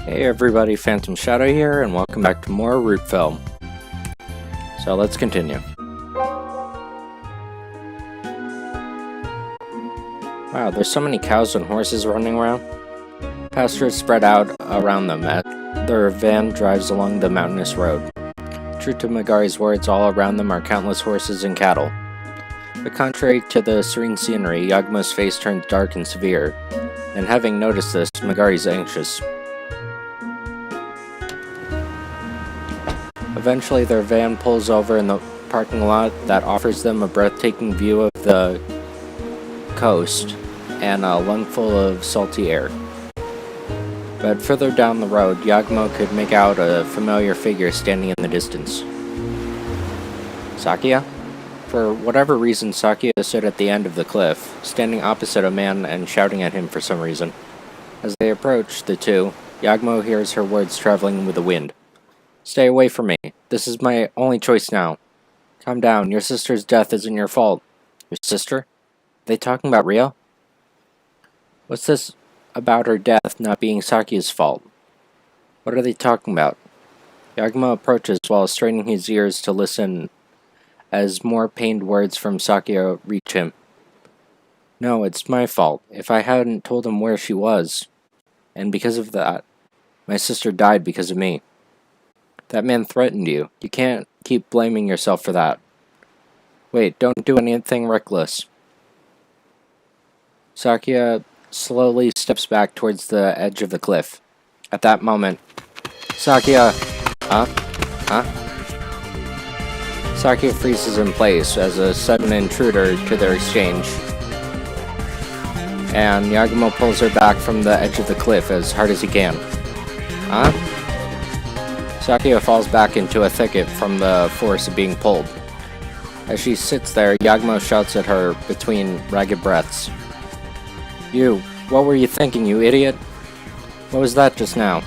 Hey everybody, Phantom Shadow here, and welcome back to more Root Film. So let's continue. Wow, there's so many cows and horses running around. Pastures spread out around them as their van drives along the mountainous road. True to Megari's words, all around them are countless horses and cattle. But contrary to the serene scenery, Yagumo's face turns dark and severe, and having noticed this, Megari's anxious. Eventually, their van pulls over in the parking lot that offers them a breathtaking view of the coast and a lungful of salty air. But further down the road, Yagumo could make out a familiar figure standing in the distance. Sakia? For whatever reason, Sakia stood at the end of the cliff, standing opposite a man and shouting at him for some reason. As they approach the two, Yagumo hears her words traveling with the wind. Stay away from me. This is my only choice now. Calm down. Your sister's death isn't your fault. Your sister? Are they talking about Rio? What's this about her death not being Sakia's fault? What are they talking about? Yagumo approaches while straining his ears to listen as more pained words from Sakia reach him. No, it's my fault. If I hadn't told him where she was, and because of that, my sister died because of me. That man threatened you. You can't keep blaming yourself for that. Wait, don't do anything reckless. Sakia slowly steps back towards the edge of the cliff. At that moment, Sakia... Sakia freezes in place as a sudden intruder to their exchange. And Yagumo pulls her back from the edge of the cliff as hard as he can. Sakia falls back into a thicket from the force of being pulled. As she sits there, Yagumo shouts at her between ragged breaths. You, what were you thinking, you idiot? What was that just now?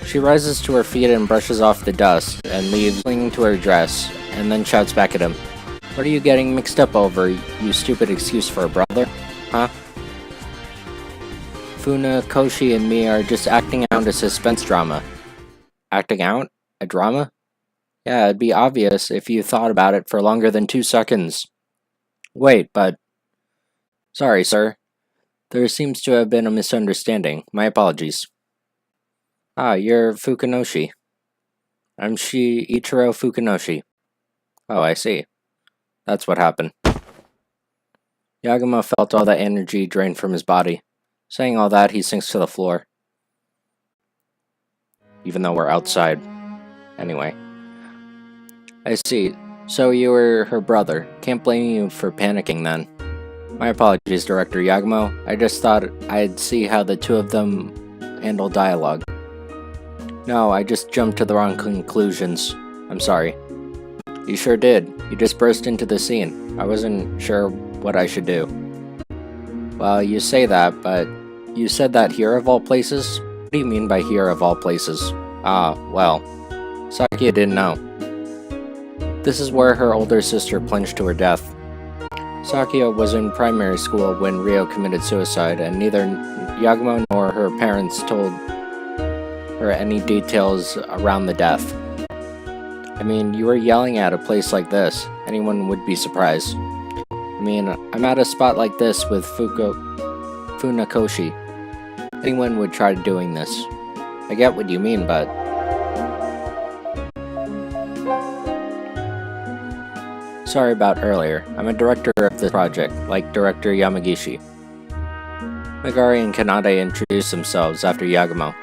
She rises to her feet and brushes off the dust and leaves, clinging to her dress, and then shouts back at him. What are you getting mixed up over, you stupid excuse for a brother? Huh? Funakoshi and me are just acting out a suspense drama. Acting out? A drama? Yeah, it'd be obvious if you thought about it for longer than 2 seconds. Wait, but... Sorry, sir. There seems to have been a misunderstanding. My apologies. You're Fukunoshi. I'm Ichiro Fukunoshi. Oh, I see. That's what happened. Yagumo felt all that energy drained from his body. Saying all that, he sinks to the floor. Even though we're outside. Anyway. I see. So you were her brother. Can't blame you for panicking then. My apologies, Director Yagumo. I just thought I'd see how the two of them handle dialogue. No, I just jumped to the wrong conclusions. I'm sorry. You sure did. You just burst into the scene. I wasn't sure what I should do. Well, you say that, but you said that here of all places? What do you mean by here of all places? Well, Sakia didn't know. This is where her older sister plunged to her death. Sakia was in primary school when Rio committed suicide, and neither Yagumo nor her parents told her any details around the death. I mean, you were yelling at a place like this. Anyone would be surprised. I mean, I'm at a spot like this with Funakoshi. Anyone would try doing this. I get what you mean, but... Sorry about earlier. I'm a director of the project, like Director Yamagishi. Megari and Kanade introduce themselves after Yagumo.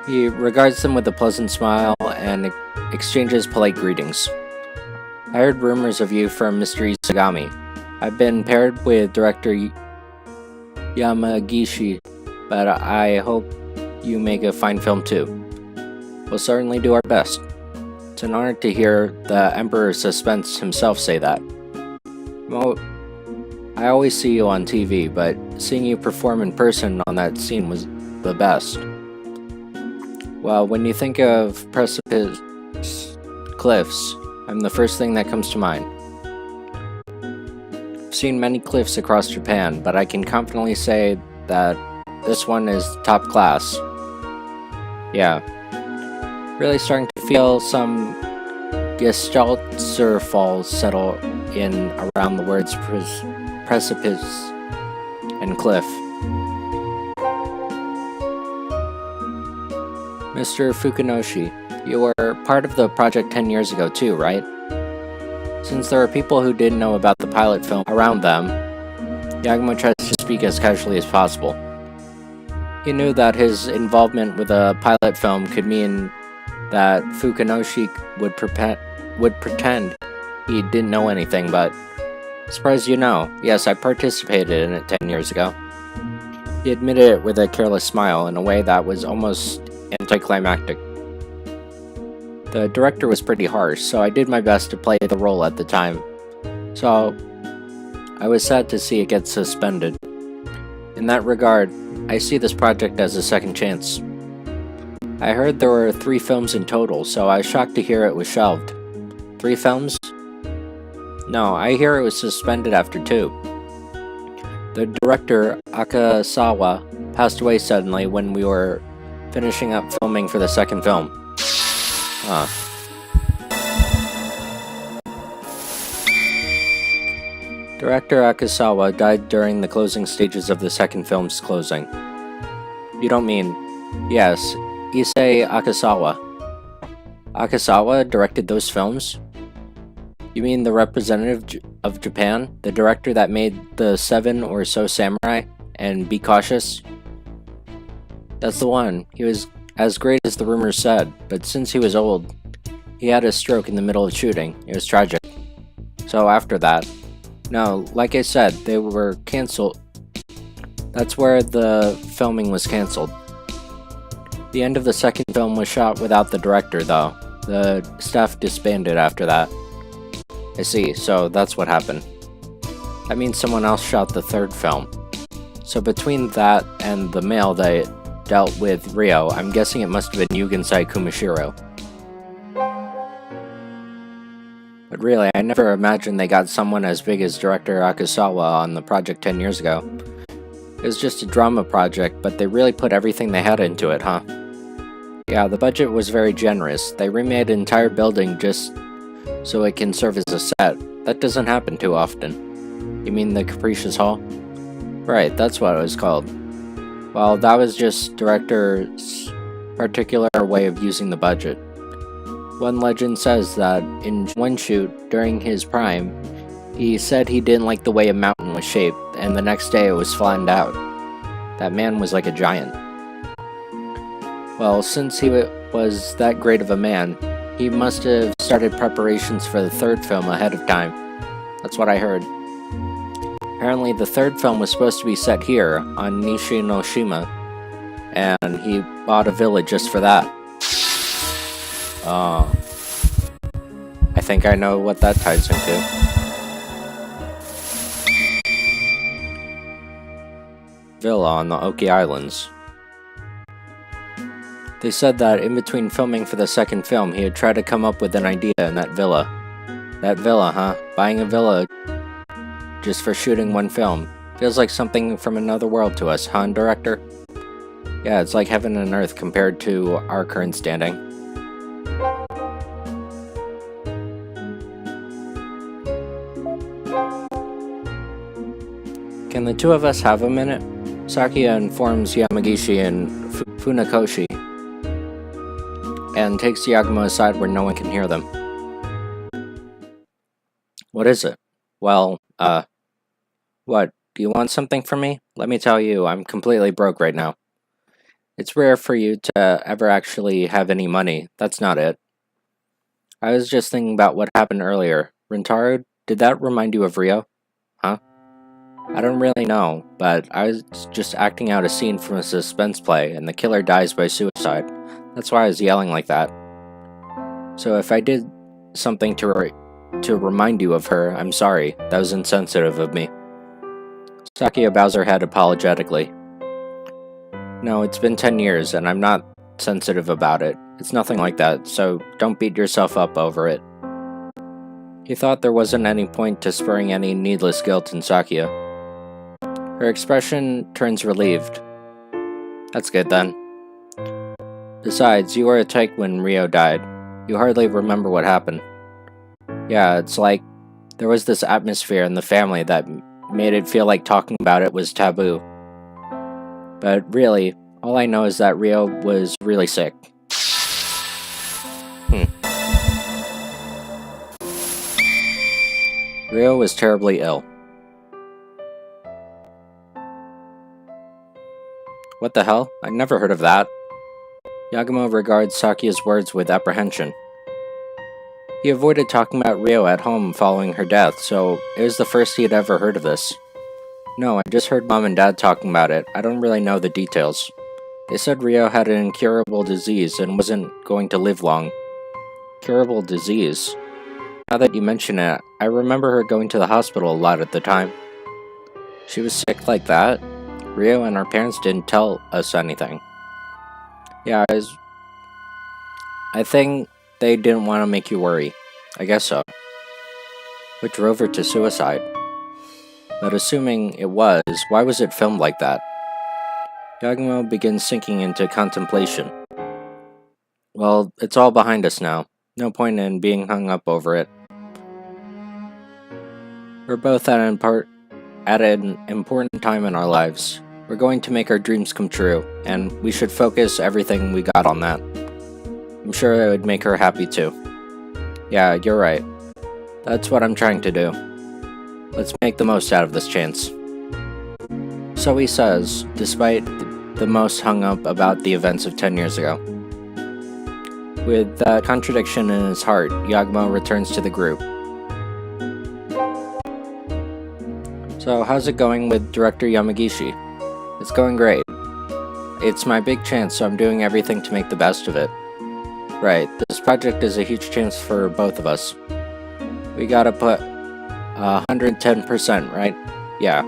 He regards them with a pleasant smile and exchanges polite greetings. I heard rumors of you from Mr. Isagami. I've been paired with Director Yamagishi, but I hope you make a fine film too. We'll certainly do our best. It's an honor to hear the Emperor Suspense himself say that. I always see you on TV, but seeing you perform in person on that scene was the best. Well, when you think of precipice cliffs, I'm the first thing that comes to mind. seen many cliffs across Japan, but I can confidently say that this one is top class. Yeah. Really starting to feel some Gestaltsurfall settle in around the words precipice and cliff. Mr. Fukunoshi, you were part of the project 10 years ago too, right? Since there are people who didn't know about the pilot film around them, Yagumo tries to speak as casually as possible. He knew that his involvement with a pilot film could mean that Fukunoshi would pretend he didn't know anything, but surprised you know. Yes, I participated in it 10 years ago. He admitted it with a careless smile in a way that was almost anticlimactic. The director was pretty harsh, so I did my best to play the role at the time. So I was sad to see it get suspended. In that regard, I see this project as a second chance. I heard there were 3 films in total, so I was shocked to hear it was shelved. 3 films? No, I hear it was suspended after 2. The director, Akasawa, passed away suddenly when we were finishing up filming for the second film. Director Akasawa died during the closing stages of the second film's closing. You don't mean... Yes, Issei Akasawa. Akasawa directed those films? You mean the representative of Japan? The director that made the 7 or so Samurai and Be Cautious? That's the one. He was as great as the rumors said, but since he was old, he had a stroke in the middle of shooting. It was tragic. So after that... No, like I said, they were cancelled. That's where the filming was cancelled. The end of the second film was shot without the director, though. The staff disbanded after that. I see, so that's what happened. That means someone else shot the third film. So between that and the mail that dealt with Rio, I'm guessing it must have been Yugensai Kumashiro. But really, I never imagined they got someone as big as director Akasawa on the project 10 years ago. It was just a drama project, but they really put everything they had into it, huh? Yeah, the budget was very generous. They remade an entire building just so it can serve as a set. That doesn't happen too often. You mean the Capricious Hall? Right, that's what it was called. Well, that was just director's particular way of using the budget. One legend says that in one shoot, during his prime, he said he didn't like the way a mountain was shaped, and the next day it was flattened out. That man was like a giant. Well, since he was that great of a man, he must have started preparations for the third film ahead of time. That's what I heard. Apparently, the third film was supposed to be set here, on Nishinoshima, and he bought a villa just for that. Oh. I think I know what that ties into. Villa on the Oki Islands. They said that in between filming for the second film, he had tried to come up with an idea in that villa. That villa, huh? Buying a villa just for shooting one film. Feels like something from another world to us, huh, director? Yeah, it's like heaven and earth compared to our current standing. Can the two of us have a minute? Sakia informs Yamagishi and Funakoshi and takes Yagumo aside where no one can hear them. What is it? Well, what? Do you want something from me? Let me tell you, I'm completely broke right now. It's rare for you to ever actually have any money. That's not it. I was just thinking about what happened earlier. Rintaro, did that remind you of Rio? Huh? I don't really know, but I was just acting out a scene from a suspense play, and the killer dies by suicide. That's why I was yelling like that. So if I did something to remind you of her, I'm sorry. That was insensitive of me. Sakia bows her head apologetically. No, it's been 10 years, and I'm not sensitive about it. It's nothing like that, so don't beat yourself up over it. He thought there wasn't any point to spurring any needless guilt in Sakia. Her expression turns relieved. That's good then. Besides, you were a tyke when Rio died. You hardly remember what happened. Yeah, it's like there was this atmosphere in the family that made it feel like talking about it was taboo. But really, all I know is that Rio was really sick. Rio was terribly ill. What the hell? I'd never heard of that. Yagumo regards Sakia's words with apprehension. He avoided talking about Rio at home following her death, so it was the first he had ever heard of this. No, I just heard Mom and Dad talking about it. I don't really know the details. They said Rio had an incurable disease and wasn't going to live long. Curable disease? Now that you mention it, I remember her going to the hospital a lot at the time. She was sick like that? Rio and our parents didn't tell us anything. Yeah, I think they didn't want to make you worry. I guess so. What drove her to suicide? But assuming it was, why was it filmed like that? Yagumo begins sinking into contemplation. Well, it's all behind us now. No point in being hung up over it. We're both at an important time in our lives. We're going to make our dreams come true, and we should focus everything we got on that. I'm sure it would make her happy too. Yeah, you're right. That's what I'm trying to do. Let's make the most out of this chance. So he says, despite the most hung up about the events of 10 years ago. With that contradiction in his heart, Yagumo returns to the group. So how's it going with Director Yamagishi? It's going great. It's my big chance, so I'm doing everything to make the best of it. Right, this project is a huge chance for both of us. We gotta put 110%, right? Yeah.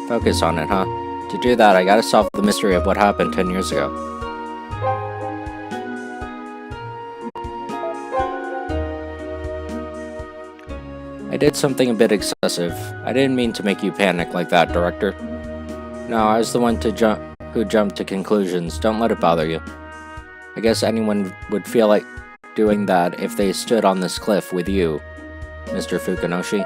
Focus on it, huh? To do that, I gotta solve the mystery of what happened 10 years ago. I did something a bit excessive. I didn't mean to make you panic like that, Director. No, I was the one who jumped to conclusions. Don't let it bother you. I guess anyone would feel like doing that if they stood on this cliff with you, Mr. Fukunoshi.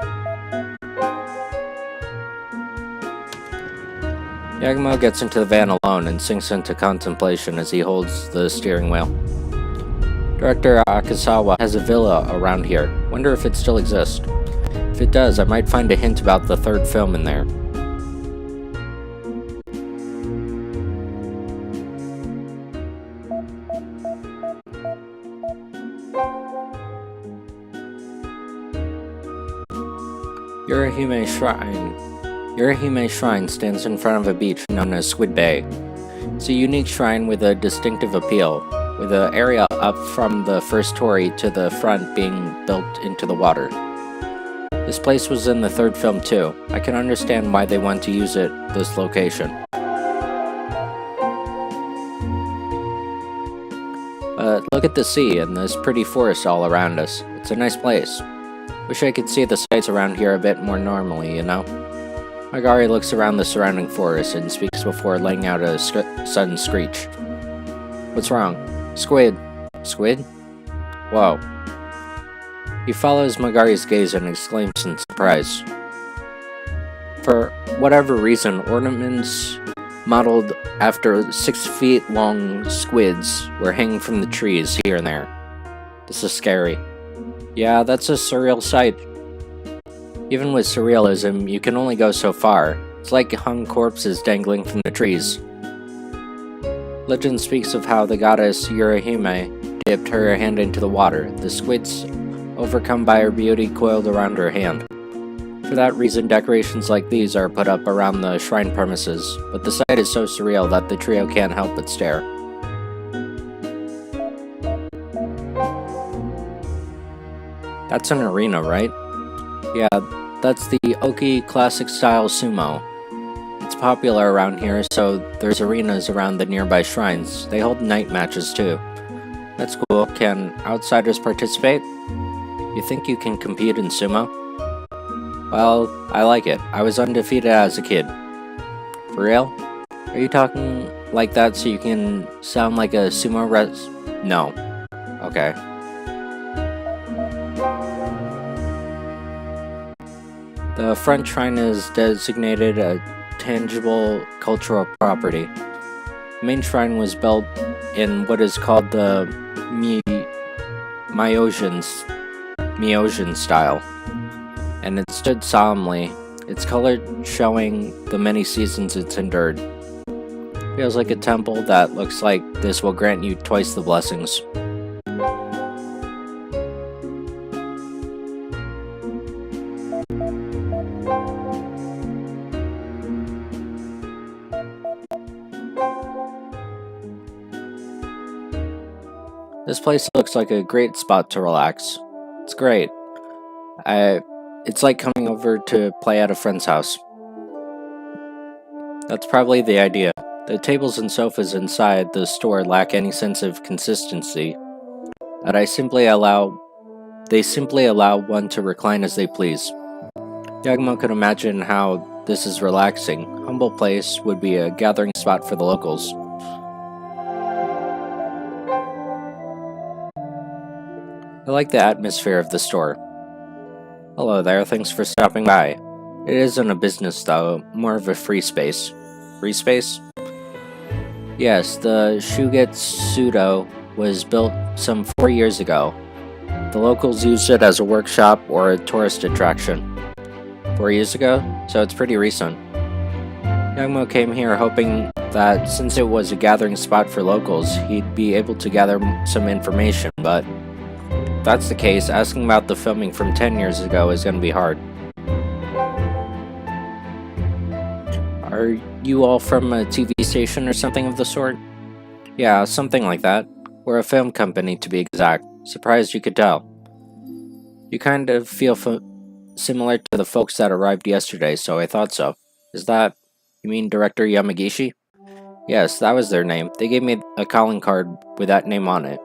Yagumo gets into the van alone and sinks into contemplation as he holds the steering wheel. Director Akasawa has a villa around here. Wonder if it still exists. If it does, I might find a hint about the third film in there. Yurahime Shrine stands in front of a beach known as Squid Bay. It's a unique shrine with a distinctive appeal, with the area up from the first torii to the front being built into the water. This place was in the third film too. I can understand why they want to use this location. But look at the sea and this pretty forest all around us. It's a nice place. Wish I could see the sights around here a bit more normally, you know? Magari looks around the surrounding forest and speaks before letting out a sudden screech. What's wrong? Squid. Squid? Whoa. He follows Magari's gaze and exclaims in surprise. For whatever reason, ornaments modeled after 6 feet long squids were hanging from the trees here and there. This is scary. Yeah, that's a surreal sight. Even with surrealism, you can only go so far. It's like hung corpses dangling from the trees. Legend speaks of how the goddess Yurahime dipped her hand into the water. The squids, overcome by her beauty, coiled around her hand. For that reason, decorations like these are put up around the shrine premises, but the sight is so surreal that the trio can't help but stare. That's an arena, right? Yeah, that's the Oki classic style sumo. It's popular around here, so there's arenas around the nearby shrines. They hold night matches too. That's cool. Can outsiders participate? You think you can compete in sumo? Well, I like it. I was undefeated as a kid. For real? Are you talking like that so you can sound like a sumo No. Okay. The front shrine is designated a tangible cultural property. The main shrine was built in what is called the Myosian style, and it stood solemnly, its color showing the many seasons it's endured. Feels like a temple that looks like this will grant you twice the blessings. This place looks like a great spot to relax. It's great. It's like coming over to play at a friend's house. That's probably the idea. The tables and sofas inside the store lack any sense of consistency, that they simply allow one to recline as they please. Yagumo could imagine how this is relaxing. Humble place would be a gathering spot for the locals. I like the atmosphere of the store. Hello there, thanks for stopping by. It isn't a business though, more of a free space. Free space? Yes, the Shugetsudo was built some 4 years ago. The locals used it as a workshop or a tourist attraction. 4 years ago? So it's pretty recent. Yagumo came here hoping that since it was a gathering spot for locals, he'd be able to gather some information, but if that's the case, asking about the filming from 10 years ago is going to be hard. Are you all from a TV station or something of the sort? Yeah, something like that. We're a film company to be exact. Surprised you could tell. You kind of feel similar to the folks that arrived yesterday, so I thought so. You mean Director Yamagishi? Yes, that was their name. They gave me a calling card with that name on it.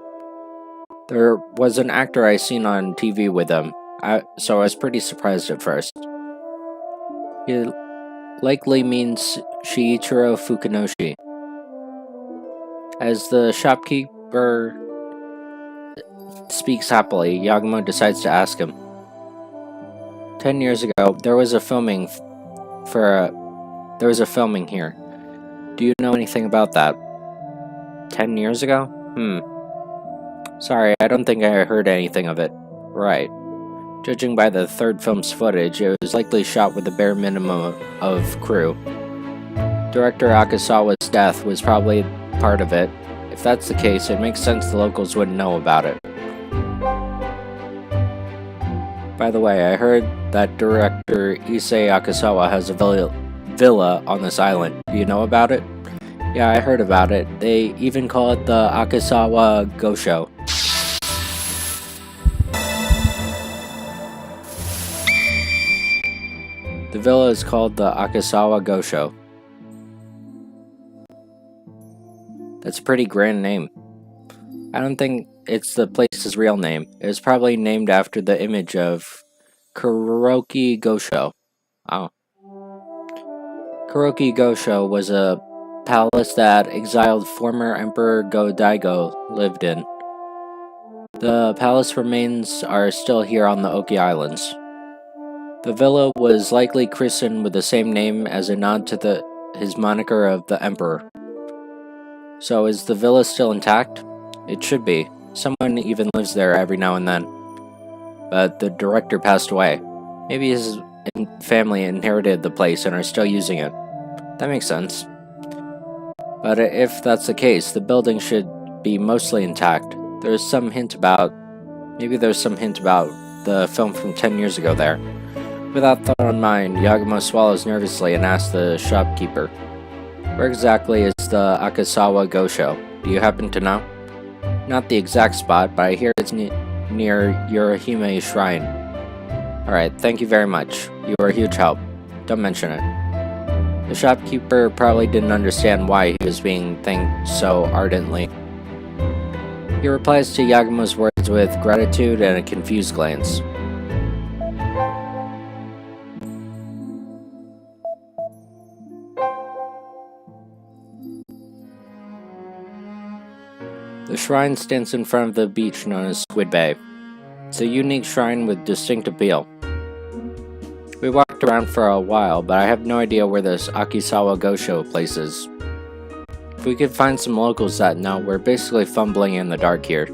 There was an actor I seen on TV with them, so I was pretty surprised at first. He likely means Shiichiro Fukunoshi. As the shopkeeper speaks happily, Yagumo decides to ask him. 10 years ago, there was a filming here. Do you know anything about that? 10 years ago? Sorry, I don't think I heard anything of it. Right. Judging by the third film's footage, it was likely shot with the bare minimum of crew. Director Akasawa's death was probably part of it. If that's the case, it makes sense the locals wouldn't know about it. By the way, I heard that director Issei Akasawa has a villa on this island. Do you know about it? Yeah, I heard about it. They even call it the Akasawa Gosho. The villa is called the Akasawa Gosho. That's a pretty grand name. I don't think it's the place's real name. It was probably named after the image of Kuroki Gosho. Oh. Kuroki Gosho was a palace that exiled former Emperor Go-Daigo lived in. The palace remains are still here on the Oki Islands. The villa was likely christened with the same name as a nod to his moniker of the Emperor. So is the villa still intact? It should be. Someone even lives there every now and then. But the director passed away. Maybe his family inherited the place and are still using it. That makes sense. But if that's the case, the building should be mostly intact. There's some hint about the film from 10 years ago there. With that thought in mind, Yagumo swallows nervously and asks the shopkeeper, where exactly is the Akasawa Gosho? Do you happen to know? Not the exact spot, but I hear it's near Yorihime Shrine. Alright, thank you very much. You are a huge help. Don't mention it. The shopkeeper probably didn't understand why he was being thanked so ardently. He replies to Yagumo's words with gratitude and a confused glance. The shrine stands in front of the beach known as Squid Bay. It's a unique shrine with distinct appeal. We walked around for a while, but I have no idea where this Akisawa Gosho place is. If we could find some locals that know, we're basically fumbling in the dark here.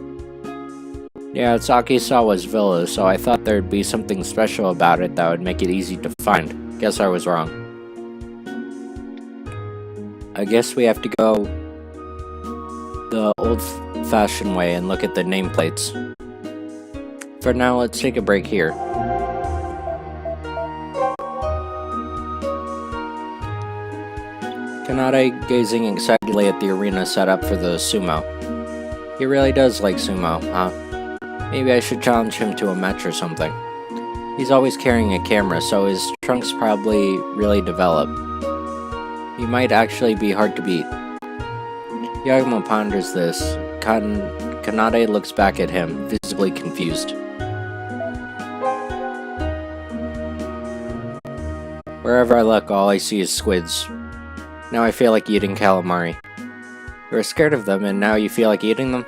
Yeah, it's Akisawa's villa, so I thought there'd be something special about it that would make it easy to find. Guess I was wrong. I guess we have to go the old-fashioned way and look at the nameplates. For now, let's take a break here. Kanade gazing excitedly at the arena set up for the sumo. He really does like sumo, huh? Maybe I should challenge him to a match or something. He's always carrying a camera, so his trunk's probably really developed. He might actually be hard to beat. Yagumo ponders this. Kanade looks back at him, visibly confused. Wherever I look, all I see is squids. Now I feel like eating calamari. You were scared of them, and now you feel like eating them?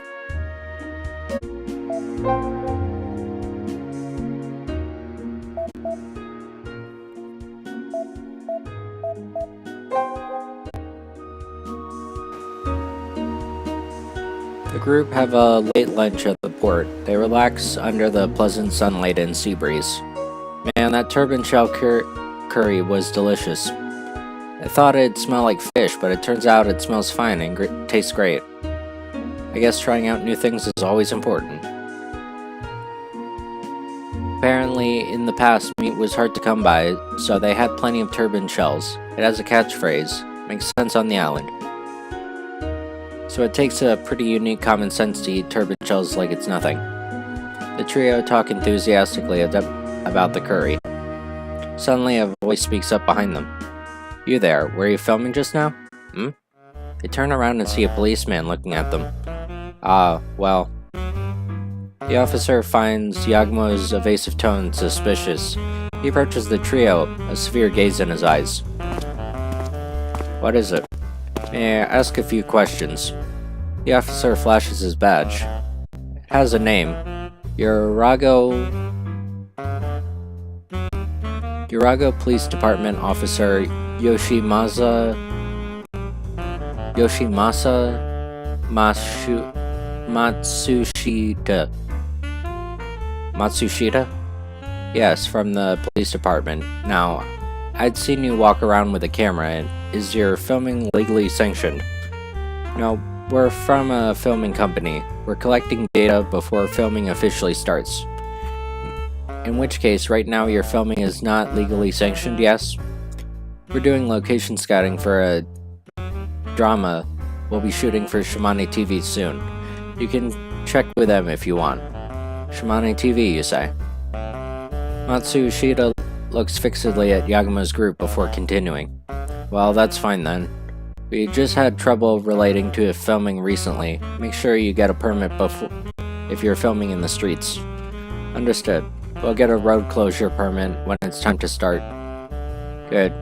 The group have a late lunch at the port. They relax under the pleasant sunlight and sea breeze. Man, that turban shell curry was delicious. I thought it'd smell like fish, but it turns out it smells fine and tastes great. I guess trying out new things is always important. Apparently, in the past, meat was hard to come by, so they had plenty of turban shells. It has a catchphrase. Makes sense on the island. So it takes a pretty unique common sense to eat turban shells like it's nothing. The trio talk enthusiastically about the curry. Suddenly, a voice speaks up behind them. You there, were you filming just now? They turn around and see a policeman looking at them. Well. The officer finds Yagumo's evasive tone suspicious. He approaches the trio, a severe gaze in his eyes. What is it? May I ask a few questions? The officer flashes his badge. It has a name. Urago Police Department Officer Yoshimasa Matsushita? Yes, from the police department. Now, I'd seen you walk around with a camera, and is your filming legally sanctioned? No, we're from a filming company. We're collecting data before filming officially starts. In which case, right now your filming is not legally sanctioned, yes? We're doing location scouting for a drama we'll be shooting for Shimane TV soon. You can check with them if you want. Shimane TV, you say? Matsushita looks fixedly at Yagumo's group before continuing. Well, that's fine then. We just had trouble relating to filming recently. Make sure you get a permit if you're filming in the streets. Understood. We'll get a road closure permit when it's time to start. Good.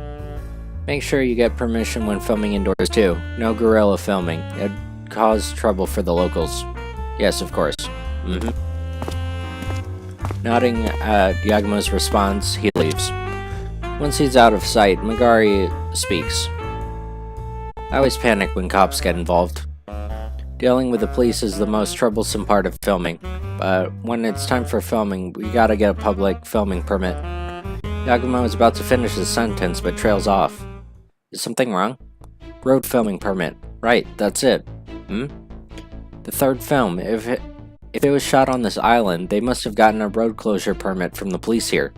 Make sure you get permission when filming indoors too. No guerrilla filming. It'd cause trouble for the locals. Yes, of course. Nodding at Yagumo's response, he leaves. Once he's out of sight, Magari speaks. I always panic when cops get involved. Dealing with the police is the most troublesome part of filming, but when it's time for filming, we gotta get a public filming permit. Yagumo is about to finish his sentence, but trails off. Is something wrong? Road filming permit. Right, that's it. The third film. If it was shot on this island, they must have gotten a road closure permit from the police here.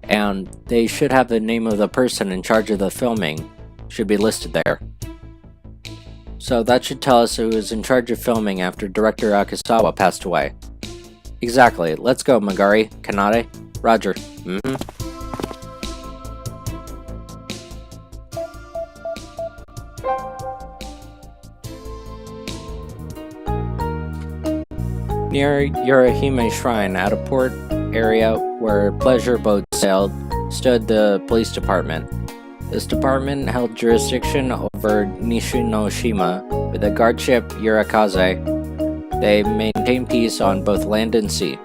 And they should have the name of the person in charge of the filming. Should be listed there. So that should tell us who was in charge of filming after Director Akisawa passed away. Exactly. Let's go, Magari. Kanade. Roger. Near Yorihime Shrine, at a port area where pleasure boats sailed, stood the police department. This department held jurisdiction over Nishinoshima with the guardship Yurikaze. They maintained peace on both land and sea.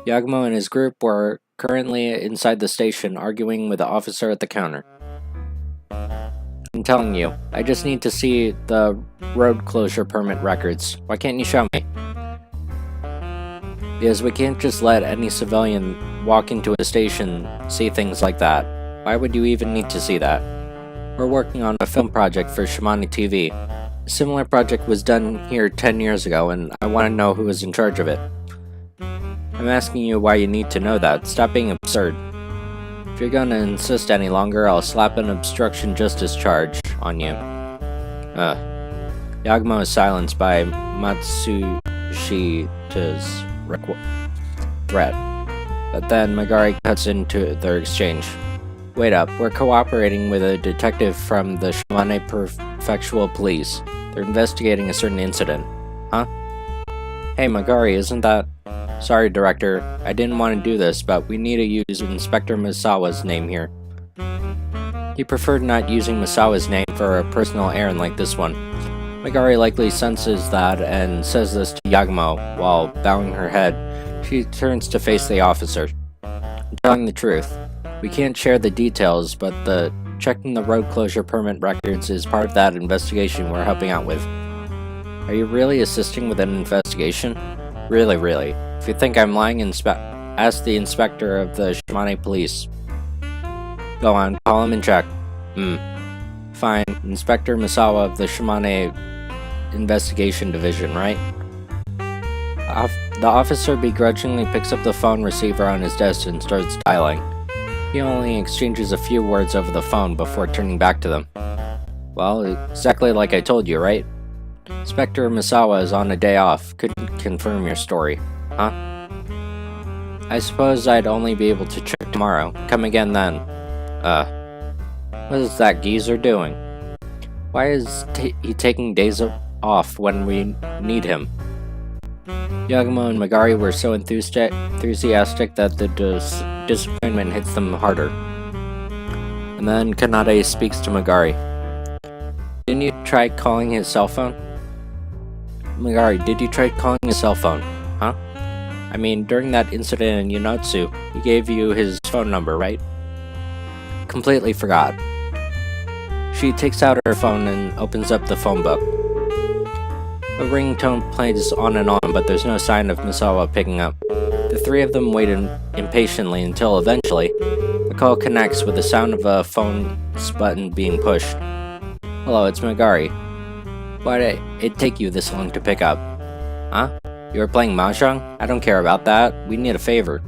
Yagumo and his group were currently inside the station arguing with the officer at the counter. I'm telling you, I just need to see the road closure permit records. Why can't you show me? Because we can't just let any civilian walk into a station see things like that. Why would you even need to see that? We're working on a film project for Shimane TV. A similar project was done here 10 years ago, and I want to know who is in charge of it. I'm asking you why you need to know that. Stop being absurd. If you're gonna insist any longer, I'll slap an obstruction justice charge on you. Yagumo is silenced by Matsushita's threat. But then Magari cuts into their exchange. Wait up, we're cooperating with a detective from the Shimane Prefectural Police. They're investigating a certain incident. Huh? Hey Magari, isn't that... Sorry, Director, I didn't want to do this, but we need to use Inspector Misawa's name here. He preferred not using Misawa's name for a personal errand like this one. Magari likely senses that and says this to Yagumo while bowing her head. She turns to face the officer. I'm telling the truth. We can't share the details, but the checking the road closure permit records is part of that investigation we're helping out with. Are you really assisting with an investigation? Really. If you think I'm lying, ask the inspector of the Shimane police. Go on, call him and check. Fine, Inspector Misawa of the Shimane Investigation Division, right? The officer begrudgingly picks up the phone receiver on his desk and starts dialing. He only exchanges a few words over the phone before turning back to them. Well, exactly like I told you, right? Inspector Misawa is on a day off. Couldn't confirm your story. Huh? I suppose I'd only be able to check tomorrow. Come again then. What is that geezer doing? Why is he taking days off when we need him? Yagumo and Magari were so enthusiastic that the disappointment hits them harder. And then Kanade speaks to Magari. Didn't you try calling his cell phone? Magari, did you try calling his cell phone? Huh? I mean, during that incident in Yonotsu, he gave you his phone number, right? Completely forgot. She takes out her phone and opens up the phone book. A ringtone plays on and on, but there's no sign of Misawa picking up. The three of them wait impatiently until eventually, the call connects with the sound of a phone's button being pushed. Hello, it's Magari. Why did it take you this long to pick up? Huh? You were playing Mahjong? I don't care about that. We need a favor.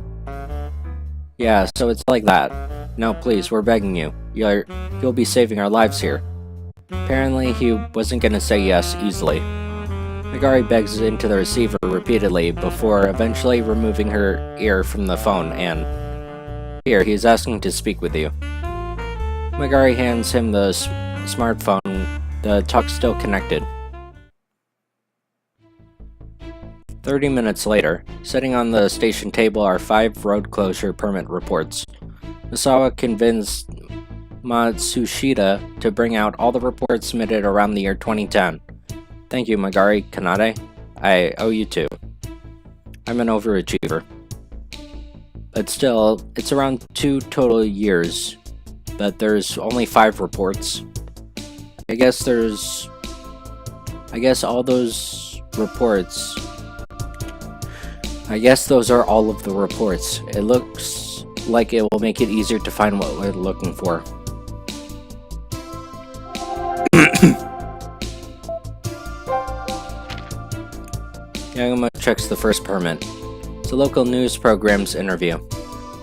Yeah, so it's like that. No, please, we're begging you. You'll be saving our lives here. Apparently, he wasn't gonna say yes easily. Magari begs into the receiver repeatedly before eventually removing her ear from the phone and... Here, he's asking to speak with you. Magari hands him the smartphone. The talk's still connected. 30 minutes later, sitting on the station table are 5 road closure permit reports. Misawa convinced Matsushita to bring out all the reports submitted around the year 2010. Thank you, Magari Kanade. I owe you two. I'm an overachiever. But still, it's around 2 total years, but there's only 5 reports. I guess all those reports... I guess those are all of the reports. It looks like it will make it easier to find what we're looking for. Yagumo checks the first permit. It's a local news program's interview.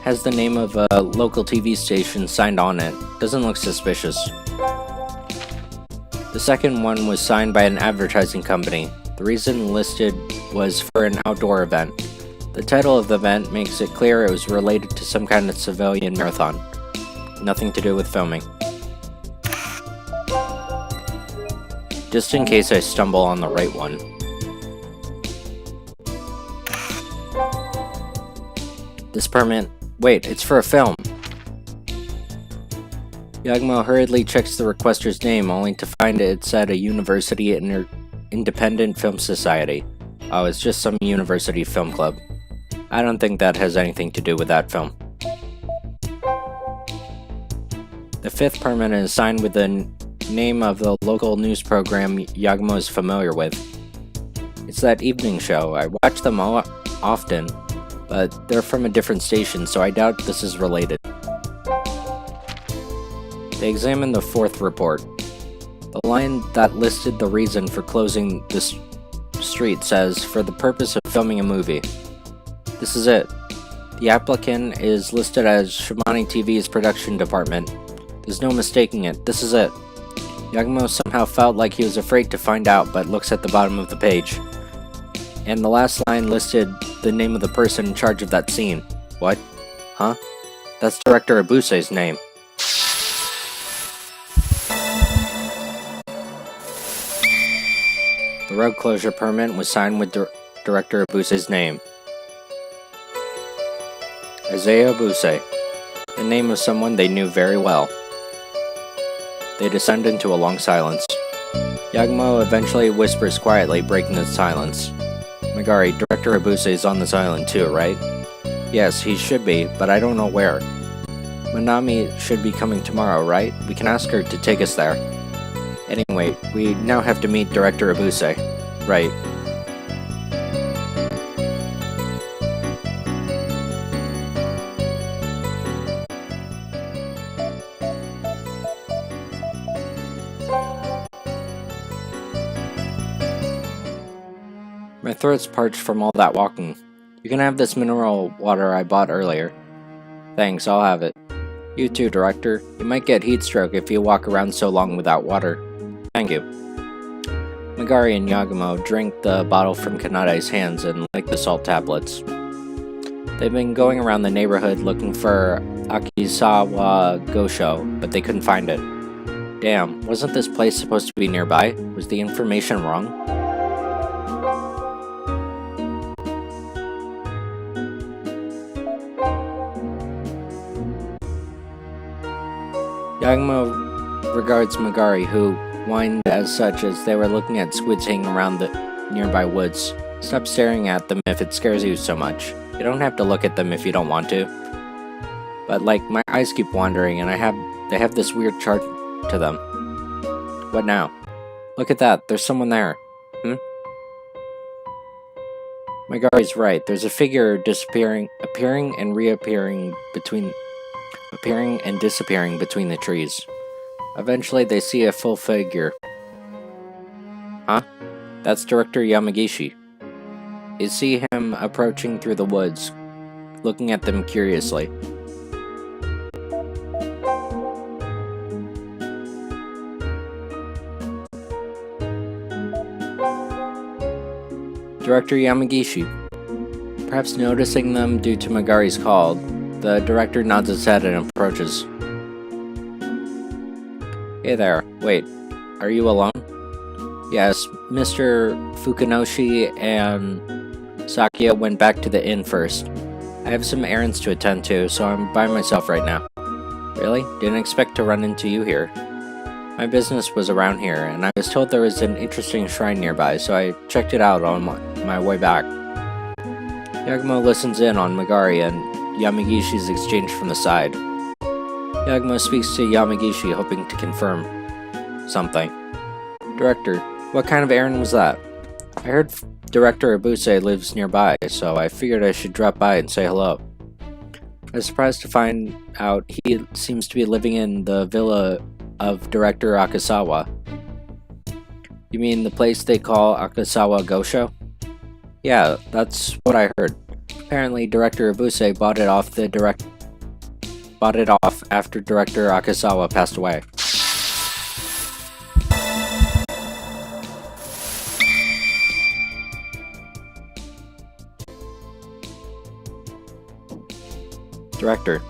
Has the name of a local TV station signed on it. Doesn't look suspicious. The second one was signed by an advertising company. The reason listed was for an outdoor event. The title of the event makes it clear it was related to some kind of civilian marathon. Nothing to do with filming. Just in case I stumble on the right one. This permit... Wait, it's for a film! Yagumo hurriedly checks the requester's name, only to find it said a University Independent Film Society. Oh, it's just some university film club. I don't think that has anything to do with that film. The fifth permit is signed with the name of the local news program Yagumo is familiar with. It's that evening show. I watch them often, but they're from a different station, so I doubt this is related. They examined the fourth report. The line that listed the reason for closing the street says, "For the purpose of filming a movie." This is it. The applicant is listed as Shimani TV's production department. There's no mistaking it. This is it. Yagumo somehow felt like he was afraid to find out, but looks at the bottom of the page. And the last line listed the name of the person in charge of that scene. What? Huh? That's Director Abuse's name. The road closure permit was signed with Director Abuse's name. Isaiah Abuse, the name of someone they knew very well. They descend into a long silence. Yagumo eventually whispers quietly, breaking the silence. Megari, Director Abuse is on this island too, right? Yes, he should be, but I don't know where. Manami should be coming tomorrow, right? We can ask her to take us there. Anyway, we now have to meet Director Abuse. Right. My throat's parched from all that walking. You can have this mineral water I bought earlier. Thanks, I'll have it. You too, Director. You might get heat stroke if you walk around so long without water. Thank you. Megari and Yagumo drink the bottle from Kanade's hands and lick the salt tablets. They've been going around the neighborhood looking for Akisawa Gosho, but they couldn't find it. Damn, wasn't this place supposed to be nearby? Was the information wrong? Yagumo regards Megari, who whined as such as they were looking at squids hanging around the nearby woods. Stop staring at them if it scares you so much. You don't have to look at them if you don't want to. But like, my eyes keep wandering and they have this weird charge to them. What now? Look at that, there's someone there. Megari's right, there's a figure appearing and disappearing between the trees. Eventually, they see a full figure. Huh? That's Director Yamagishi. You see him approaching through the woods, looking at them curiously. Director Yamagishi. Perhaps noticing them due to Megari's call, the director nods his head and approaches. Hey there, wait, are you alone? Yes, Mr. Fukunoshi and Sakia went back to the inn first. I have some errands to attend to, so I'm by myself right now. Really? Didn't expect to run into you here. My business was around here, and I was told there was an interesting shrine nearby, so I checked it out on my way back. Yagumo listens in on Megari and Yamagishi's exchange from the side. Yagumo speaks to Yamagishi, hoping to confirm something. Director, what kind of errand was that? I heard Director Abuse lives nearby, so I figured I should drop by and say hello. I was surprised to find out he seems to be living in the villa of Director Akasawa. You mean the place they call Akasawa Gosho? Yeah, that's what I heard. Apparently, Director Abuse bought it off after Director Akasawa passed away. Director.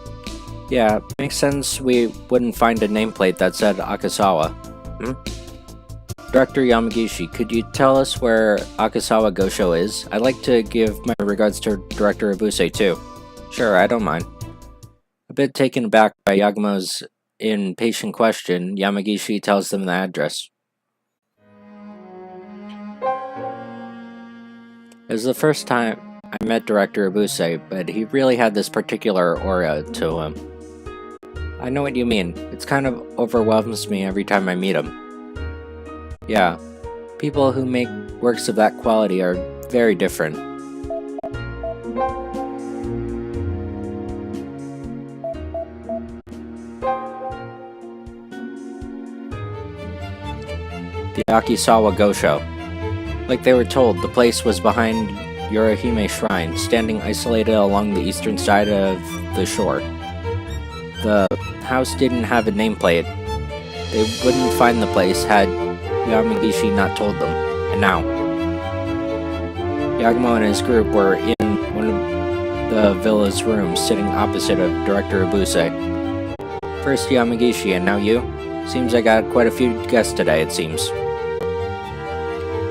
Yeah, makes sense we wouldn't find a nameplate that said Akasawa. Director Yamagishi, could you tell us where Akasawa Gosho is? I'd like to give my regards to Director Abuse too. Sure, I don't mind. A bit taken aback by Yagumo's impatient question, Yamagishi tells them the address. It was the first time I met Director Abuse, but he really had this particular aura to him. I know what you mean. It's kind of overwhelms me every time I meet him. Yeah, people who make works of that quality are very different. The Akisawa Gosho. Like they were told, the place was behind Yorihime Shrine, standing isolated along the eastern side of the shore. The house didn't have a nameplate. They wouldn't find the place had Yamagishi not told them. And now, Yagumo and his group were in one of the villa's rooms, sitting opposite of Director Abuse. First Yamagishi, and now you? Seems I got quite a few guests today, it seems.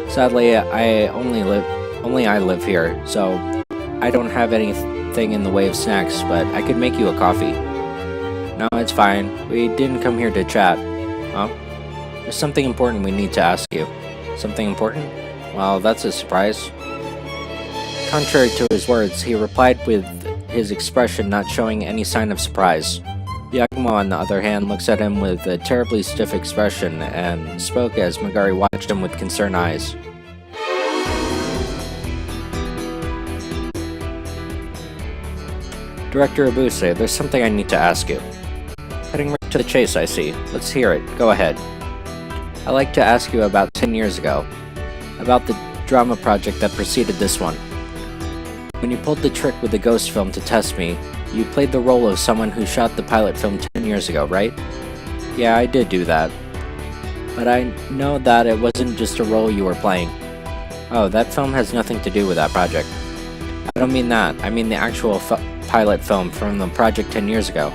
Sadly, only I live here, so I don't have anything in the way of snacks, but I could make you a coffee. No, it's fine. We didn't come here to chat. Huh? There's something important we need to ask you. Something important? Well, that's a surprise. Contrary to his words, he replied with his expression not showing any sign of surprise. Yagumo, on the other hand, looks at him with a terribly stiff expression and spoke as Megari watched him with concerned eyes. Director Abuse, there's something I need to ask you. Heading right to the chase, I see. Let's hear it. Go ahead. I'd like to ask you about 10 years ago. About the drama project that preceded this one. When you pulled the trick with the ghost film to test me, you played the role of someone who shot the pilot film 10 years ago, right? Yeah, I did do that. But I know that it wasn't just a role you were playing. Oh, that film has nothing to do with that project. I don't mean that. I mean the actual pilot film from the project 10 years ago.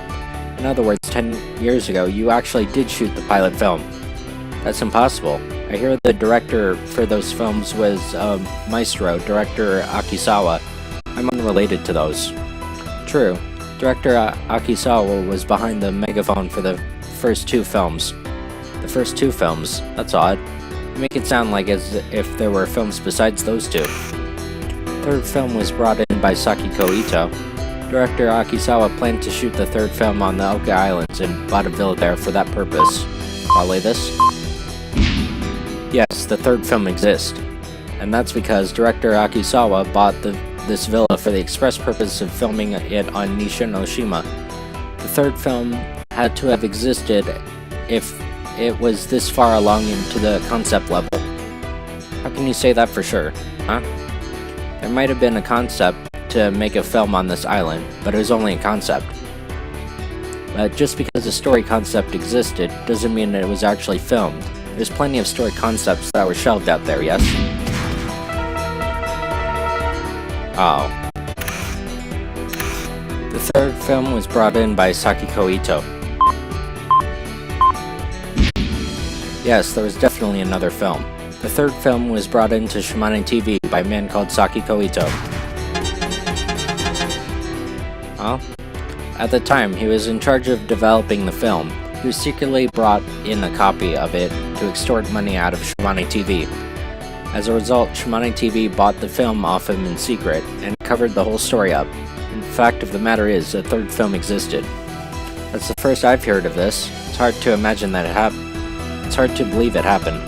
In other words, 10 years ago, you actually did shoot the pilot film. That's impossible. I hear the director for those films was Maestro, Director Akisawa. I'm unrelated to those. True. Director Akisawa was behind the megaphone for the first two films. The first two films? That's odd. You make it sound like as if there were films besides those two. The third film was brought in by Sakiko Ito. Director Akisawa planned to shoot the third film on the Oka Islands and bought a villa there for that purpose. Follow this? Yes, the third film exists. And that's because Director Akisawa bought this villa for the express purpose of filming it on Nishinoshima. The third film had to have existed if it was this far along into the concept level. How can you say that for sure, huh? There might have been a concept to make a film on this island, but it was only a concept. But just because a story concept existed doesn't mean that it was actually filmed. There's plenty of story concepts that were shelved out there, yes? Oh. The third film was brought in by Sakiko Ito. Yes, there was definitely another film. The third film was brought into Shimane TV by a man called Sakiko Ito. Huh? At the time, he was in charge of developing the film. He secretly brought in a copy of it to extort money out of Shimane TV. As a result, Shimane TV bought the film off him in secret and covered the whole story up. And the fact of the matter is, a third film existed. That's the first I've heard of this. It's hard to imagine that it happened. It's hard to believe it happened.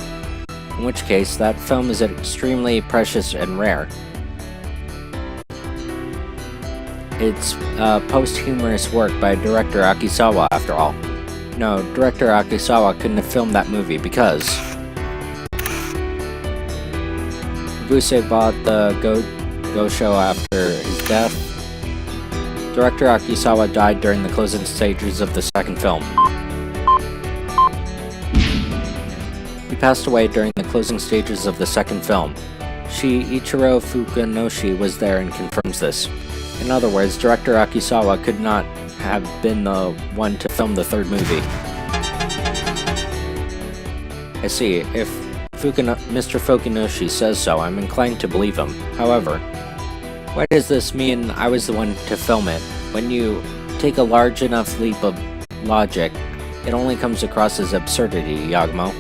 In which case, that film is extremely precious and rare. It's a posthumous work by director Akisawa, after all. No, director Akisawa couldn't have filmed that movie because Abuse bought the Go Show after his death. Director Akisawa died during the closing stages of the second film. He passed away during the closing stages of the second film. Ichiro Fukanoshi was there and confirms this. In other words, director Akisawa could not have been the one to film the third movie. I see. If Mr. Fukanoshi says so, I'm inclined to believe him. However, Why does this mean I was the one to film it? When you take a large enough leap of logic, it only comes across as absurdity, Yagumo.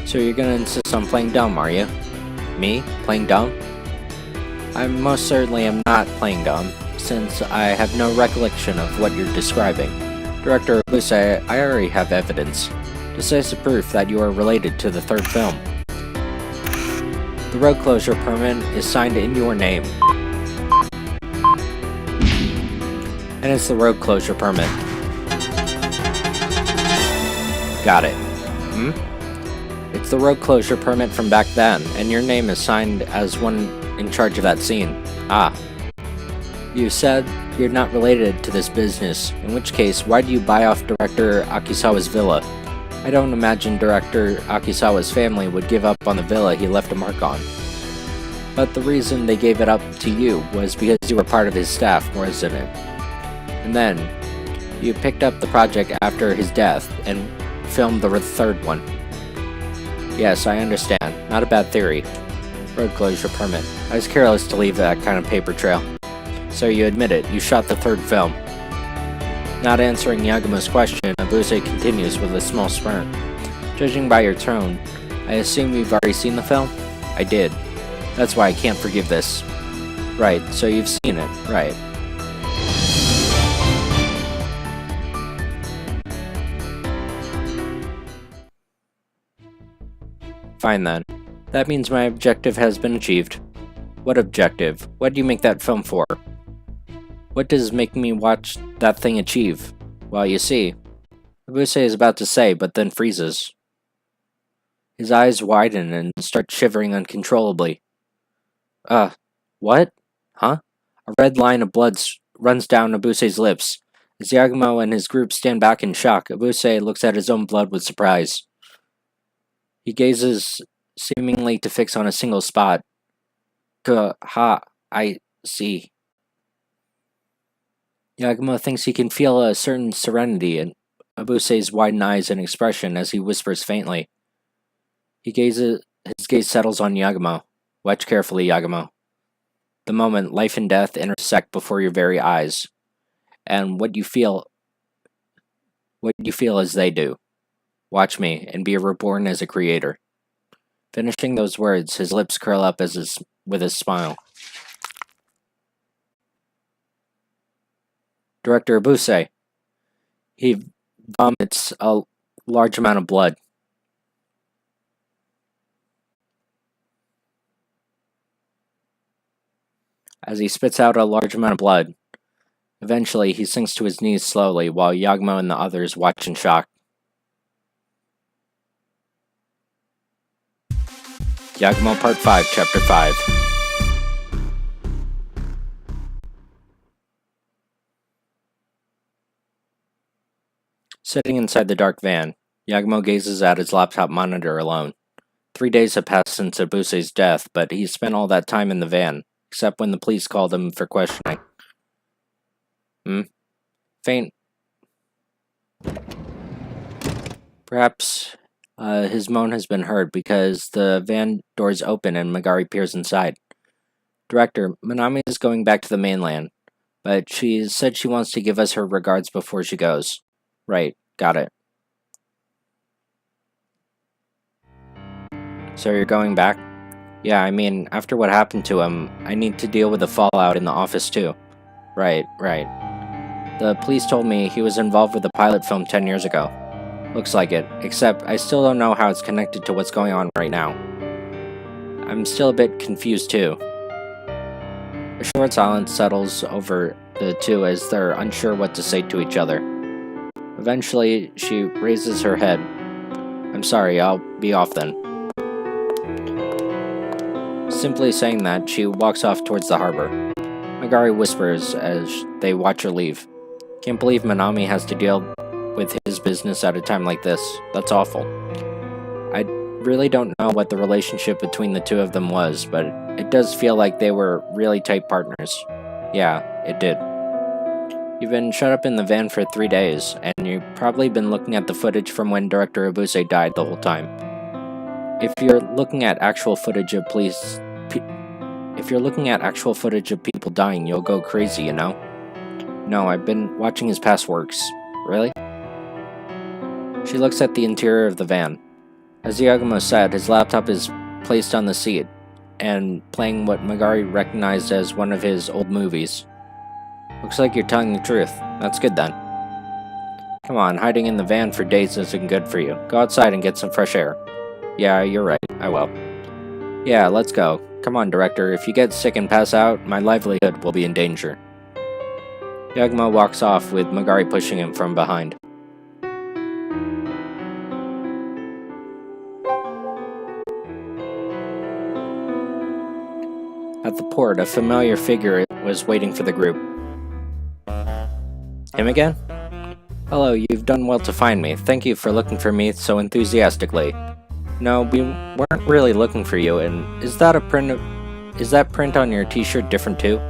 So you're gonna insist on playing dumb, are you? Me? Playing dumb? I most certainly am not playing dumb, since I have no recollection of what you're describing. Director Abuse, I already have evidence. Decisive proof that you are related to the third film. The road closure permit is signed in your name. And it's the road closure permit. Got it. It's the road closure permit from back then, and your name is signed as one in charge of that scene. Ah. You said you're not related to this business, in which case, why do you buy off Director Akisawa's villa? I don't imagine Director Akisawa's family would give up on the villa he left a mark on. But the reason they gave it up to you was because you were part of his staff, wasn't it? And then, you picked up the project after his death and filmed the third one. Yes, I understand. Not a bad theory. Road closure permit. I was careless to leave that kind of paper trail. So you admit it, you shot the third film. Not answering Yagumo's question, Abuse continues with a small smirk. Judging by your tone, I assume you've already seen the film? I did. That's why I can't forgive this. Right, so you've seen it, right. Fine then. That means my objective has been achieved. What objective? What do you make that film for? What does making me watch that thing achieve? Well, you see, Abuse is about to say, but then freezes. His eyes widen and start shivering uncontrollably. What? Huh? A red line of blood runs down Abuse's lips. As Yagumo and his group stand back in shock, Abuse looks at his own blood with surprise. He gazes seemingly to fix on a single spot. I see. Yagumo thinks he can feel a certain serenity in Abuse's widened eyes and expression as he whispers faintly. His gaze settles on Yagumo. Watch carefully, Yagumo. The moment life and death intersect before your very eyes, and what you feel as they do. Watch me, and be reborn as a creator. Finishing those words, his lips curl up with a smile. Director Abuse. He vomits a large amount of blood. As he spits out a large amount of blood, eventually he sinks to his knees slowly while Yagumo and the others watch in shock. Yagumo Part 5, Chapter 5. Sitting inside the dark van, Yagumo gazes at his laptop monitor alone. 3 days have passed since Abuse's death, but he spent all that time in the van, except when the police called him for questioning. Faint. Perhaps his moan has been heard because the van doors open and Megari peers inside. Director, Minami is going back to the mainland, but she said she wants to give us her regards before she goes. Right, got it. So you're going back? Yeah, I mean, after what happened to him, I need to deal with the fallout in the office too. Right. The police told me he was involved with the pilot film 10 years ago. Looks like it, except I still don't know how it's connected to what's going on right now. I'm still a bit confused too. A short silence settles over the two as they're unsure what to say to each other. Eventually, she raises her head. I'm sorry, I'll be off then. Simply saying that, she walks off towards the harbor. Megari whispers as they watch her leave. Can't believe Minami has to deal with his business at a time like this. That's awful. I really don't know what the relationship between the two of them was, but it does feel like they were really tight partners. Yeah, it did. You've been shut up in the van for 3 days, and you've probably been looking at the footage from when Director Abuse died the whole time. If you're looking at actual footage of police if you're looking at actual footage of people dying, you'll go crazy, you know? No, I've been watching his past works. Really? She looks at the interior of the van. As Yagumo said, his laptop is placed on the seat, and playing what Magari recognized as one of his old movies. Looks like you're telling the truth. That's good then. Come on, hiding in the van for days isn't good for you. Go outside and get some fresh air. Yeah, you're right. I will. Yeah, let's go. Come on, Director. If you get sick and pass out, my livelihood will be in danger. Yagumo walks off with Magari pushing him from behind. At the port, a familiar figure was waiting for the group. Him again? Hello, you've done well to find me. Thank you for looking for me so enthusiastically. No, we weren't really looking for you, and is that print on your t-shirt different too?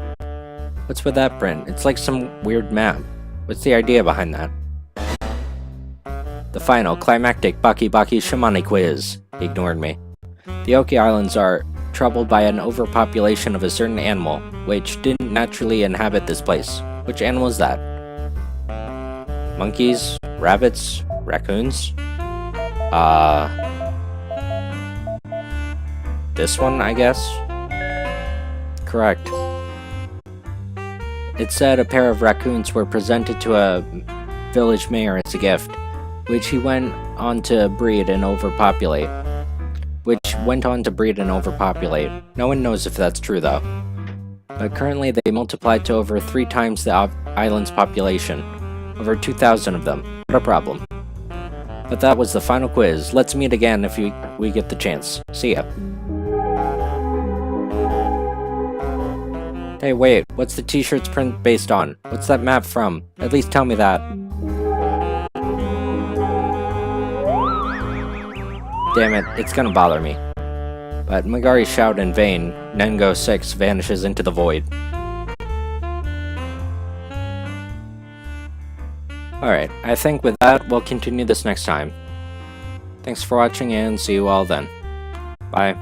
What's with that print? It's like some weird map. What's the idea behind that? The final, climactic Baki Baki Shimani quiz. He ignored me. The Oki Islands are troubled by an overpopulation of a certain animal, which didn't naturally inhabit this place. Which animal is that? Monkeys? Rabbits? Raccoons? This one, I guess? Correct. It said a pair of raccoons were presented to a village mayor as a gift, which he went on to breed and overpopulate. No one knows if that's true though. But currently they multiplied to over 3 times the island's population. Over 2,000 of them. What a problem. But that was the final quiz. Let's meet again if we get the chance. See ya. Hey wait, what's the t-shirt's print based on? What's that map from? At least tell me that. Damn it, it's gonna bother me. But Magari's shout in vain. Nengo 6 vanishes into the void. Alright, I think with that, we'll continue this next time. Thanks for watching and see you all then. Bye.